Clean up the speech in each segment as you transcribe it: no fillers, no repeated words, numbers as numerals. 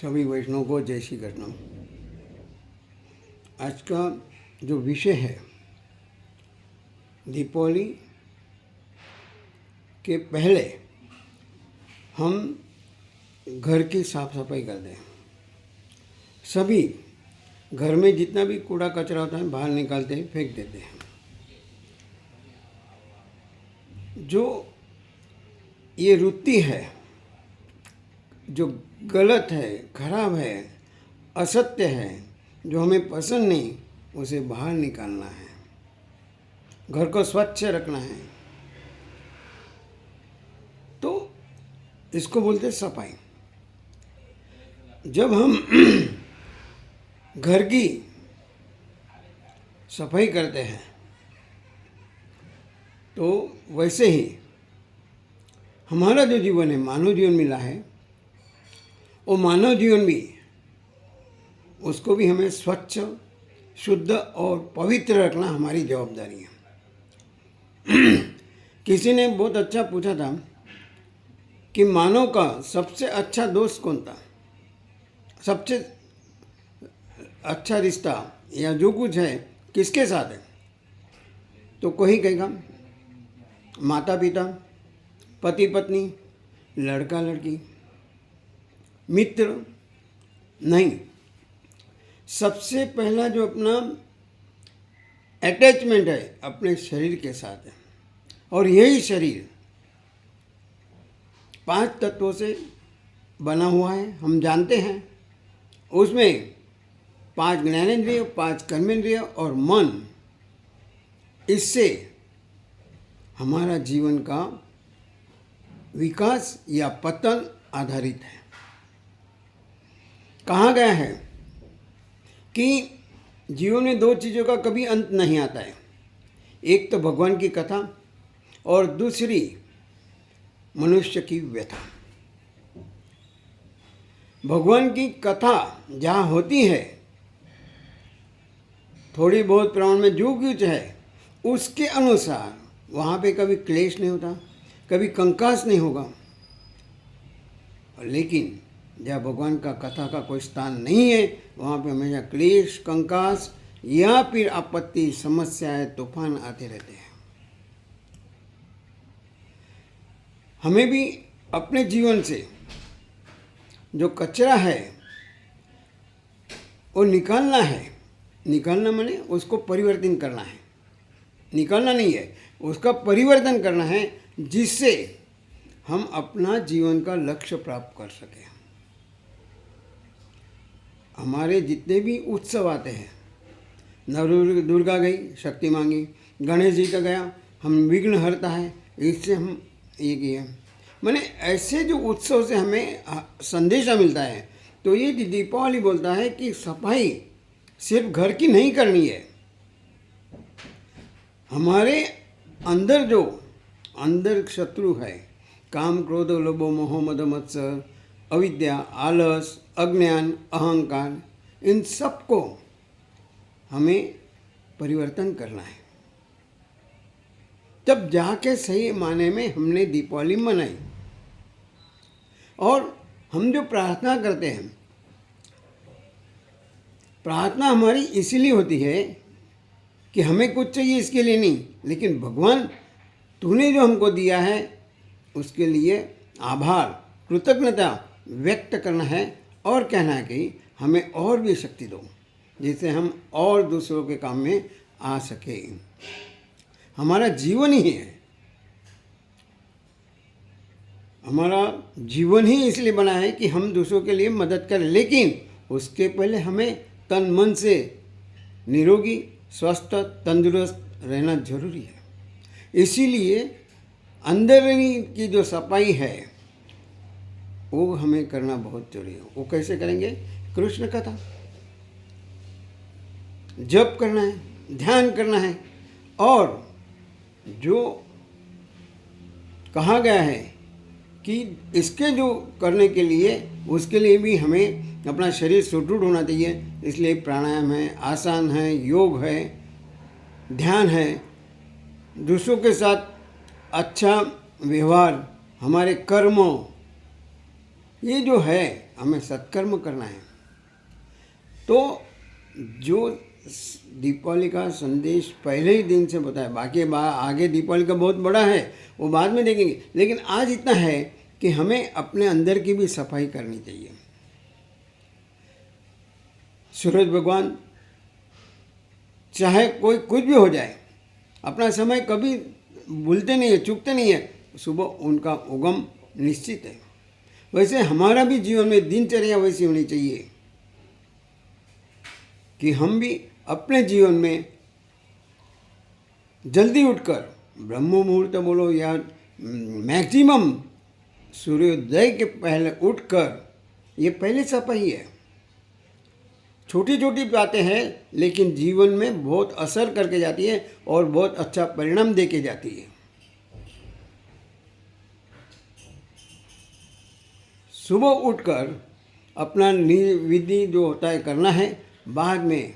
सभी वैष्णव को जय श्री कृष्ण। आज का जो विषय है, दीपावली के पहले हम घर की साफ सफाई करते हैं। सभी घर में जितना भी कूड़ा कचरा होता है बाहर निकालते हैं, फेंक देते हैं। जो ये वृत्ति है, जो गलत है, खराब है, असत्य है, जो हमें पसंद नहीं, उसे बाहर निकालना है। घर को स्वच्छ रखना है। तो इसको बोलते हैं सफाई। जब हम घर की सफाई करते हैं तो वैसे ही हमारा जो जीवन है, मानव जीवन मिला है, वो मानव जीवन भी, उसको भी हमें स्वच्छ, शुद्ध और पवित्र रखना हमारी जवाबदारी है। किसी ने बहुत अच्छा पूछा था कि मानव का सबसे अच्छा दोस्त कौन था, सबसे अच्छा रिश्ता या जो कुछ है किसके साथ है? तो कोई कहेगा माता पिता, पति पत्नी, लड़का लड़की, मित्र। नहीं, सबसे पहला जो अपना अटैचमेंट है अपने शरीर के साथ है। और यही शरीर 5 तत्वों से बना हुआ है, हम जानते हैं। उसमें 5 ज्ञानेंद्रिय, 5 कर्मेंद्रिय और मन, इससे हमारा जीवन का विकास या पतन आधारित है। कहा गया है कि जीवन में 2 चीज़ों का कभी अंत नहीं आता है। एक तो भगवान की कथा और दूसरी मनुष्य की व्यथा। भगवान की कथा जहाँ होती है, थोड़ी बहुत प्रमाण में जो कुछ है उसके अनुसार वहाँ पे कभी क्लेश नहीं होता, कभी कंकास नहीं होगा। लेकिन जहाँ भगवान का कथा का कोई स्थान नहीं है, वहाँ पे हमेशा क्लेश, कंकास या फिर आपत्ति, समस्याएं, तूफान आते रहते हैं। हमें भी अपने जीवन से जो कचरा है वो निकालना है। निकालना माने उसको परिवर्तन करना है। निकालना नहीं है, उसका परिवर्तन करना है, जिससे हम अपना जीवन का लक्ष्य प्राप्त कर सकें। हमारे जितने भी उत्सव आते हैं, दुर्गा गई, शक्ति मांगी, गणेश जी का गया, हम विघ्न हरता है, इससे हम ये किए। माने ऐसे जो उत्सव से हमें संदेशा मिलता है। तो ये दीपावली बोलता है कि सफाई सिर्फ घर की नहीं करनी है। हमारे अंदर जो अंदर शत्रु है, काम, क्रोध, लोभ, मोह, मद, मत्सर, अविद्या, आलस, अज्ञान, अहंकार, इन सब को हमें परिवर्तन करना है। तब जाके सही माने में हमने दीपावली मनाई। और हम जो प्रार्थना करते हैं, प्रार्थना हमारी इसीलिए होती है कि हमें कुछ चाहिए इसके लिए नहीं, लेकिन भगवान तूने जो हमको दिया है उसके लिए आभार, कृतज्ञता व्यक्त करना है और कहना है कि हमें और भी शक्ति दो, जिससे हम और दूसरों के काम में आ सके। हमारा जीवन ही है, हमारा जीवन ही इसलिए बना है कि हम दूसरों के लिए मदद करें, लेकिन उसके पहले हमें तन मन से निरोगी, स्वस्थ, तंदुरुस्त रहना जरूरी है। इसीलिए अंदर की जो सफाई है वो हमें करना बहुत जरूरी है। वो कैसे करेंगे? कृष्ण कथा, जप करना है, ध्यान करना है। और जो कहा गया है कि इसके जो करने के लिए, उसके लिए भी हमें अपना शरीर सुदृढ़ होना चाहिए। इसलिए प्राणायाम है, आसन है, योग है, ध्यान है, दूसरों के साथ अच्छा व्यवहार, हमारे कर्मों, ये जो है हमें सत्कर्म करना है। तो जो दीपावली का संदेश पहले ही दिन से बताया, बाकी आगे दीपावली का बहुत बड़ा है, वो बाद में देखेंगे, लेकिन आज इतना है कि हमें अपने अंदर की भी सफाई करनी चाहिए। सूरज भगवान चाहे कोई कुछ भी हो जाए, अपना समय कभी भूलते नहीं है, चूकते नहीं है, सुबह उनका उगम निश्चित है। वैसे हमारा भी जीवन में दिनचर्या वैसी होनी चाहिए कि हम भी अपने जीवन में जल्दी उठकर, ब्रह्म मुहूर्त बोलो या मैक्सिमम सूर्योदय के पहले उठकर, ये पहले सफाई है। छोटी छोटी बातें हैं लेकिन जीवन में बहुत असर करके जाती है और बहुत अच्छा परिणाम दे के जाती है। सुबह उठकर अपना विधि जो होता है करना है, बाद में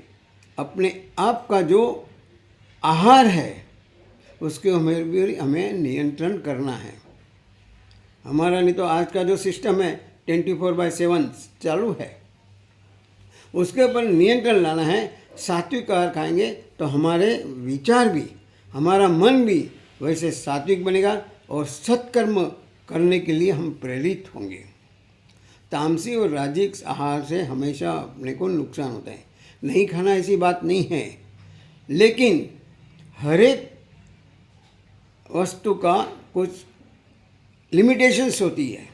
अपने आप का जो आहार है उसके हमें नियंत्रण करना है। हमारा नहीं तो आज का जो सिस्टम है 24/7 चालू है, उसके ऊपर नियंत्रण लाना है। सात्विक आहार खाएंगे तो हमारे विचार भी, हमारा मन भी वैसे सात्विक बनेगा और सत्कर्म करने के लिए हम प्रेरित होंगे। तामसी और राजसिक आहार से हमेशा अपने को नुकसान होता है। नहीं खाना ऐसी बात नहीं है, लेकिन हर एक वस्तु का कुछ लिमिटेशंस होती है।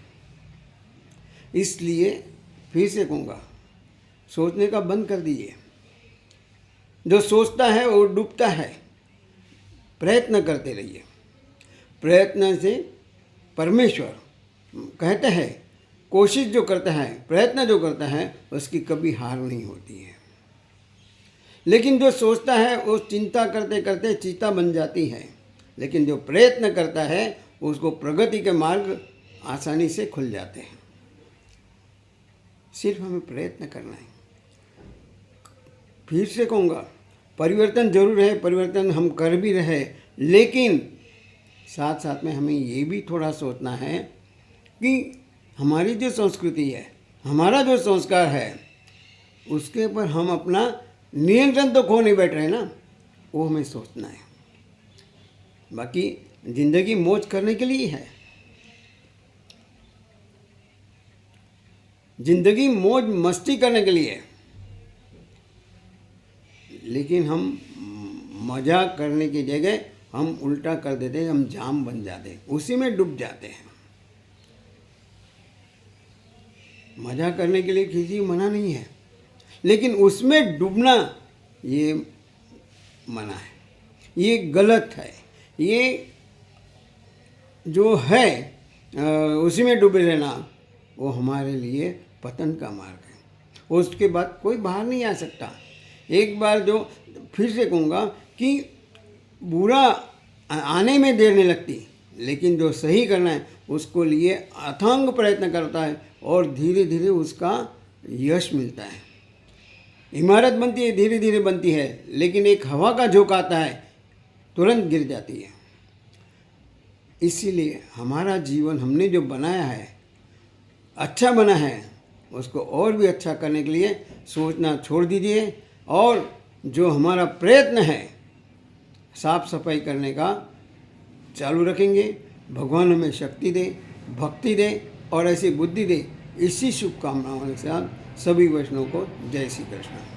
इसलिए फिर से कहूँगा, सोचने का बंद कर दीजिए। जो सोचता है वो डूबता है। प्रयत्न करते रहिए। प्रयत्न से परमेश्वर कहते हैं, कोशिश जो करता है, प्रयत्न जो करता है, उसकी कभी हार नहीं होती है। लेकिन जो सोचता है वो चिंता करते करते चीता बन जाती है, लेकिन जो प्रयत्न करता है उसको प्रगति के मार्ग आसानी से खुल जाते हैं। सिर्फ हमें प्रयत्न करना है। फिर से कहूँगा, परिवर्तन जरूर है, परिवर्तन हम कर भी रहे, लेकिन साथ साथ में हमें ये भी थोड़ा सोचना है कि हमारी जो संस्कृति है, हमारा जो संस्कार है, उसके ऊपर हम अपना नियंत्रण तो खो नहीं बैठ रहे ना, वो हमें सोचना है। बाकी जिंदगी मौज करने के लिए है। जिंदगी मौज मस्ती करने के लिए है, लेकिन हम मजा करने की जगह हम उल्टा कर देते हैं, हम जाम बन जाते हैं, उसी में डूब जाते हैं। मजा करने के लिए किसी मना नहीं है, लेकिन उसमें डूबना ये मना है, ये गलत है। ये जो है उसी में डूबे रहना, वो हमारे लिए पतन का मार्ग है। उसके बाद कोई बाहर नहीं आ सकता। एक बार जो, फिर से कहूँगा कि बुरा आने में देर नहीं लगती, लेकिन जो सही करना है उसको लिए अथांग प्रयत्न करता है और धीरे धीरे उसका यश मिलता है। इमारत बनती है, धीरे धीरे बनती है, लेकिन एक हवा का झोंका आता है, तुरंत गिर जाती है। इसीलिए हमारा जीवन हमने जो बनाया है, अच्छा बना है, उसको और भी अच्छा करने के लिए सोचना छोड़ दीजिए और जो हमारा प्रयत्न है साफ सफाई करने का चालू रखेंगे। भगवान हमें शक्ति दे, भक्ति दे और ऐसी बुद्धि दे। इसी शुभकामनाओं के साथ सभी वैष्णव को जय श्री कृष्ण।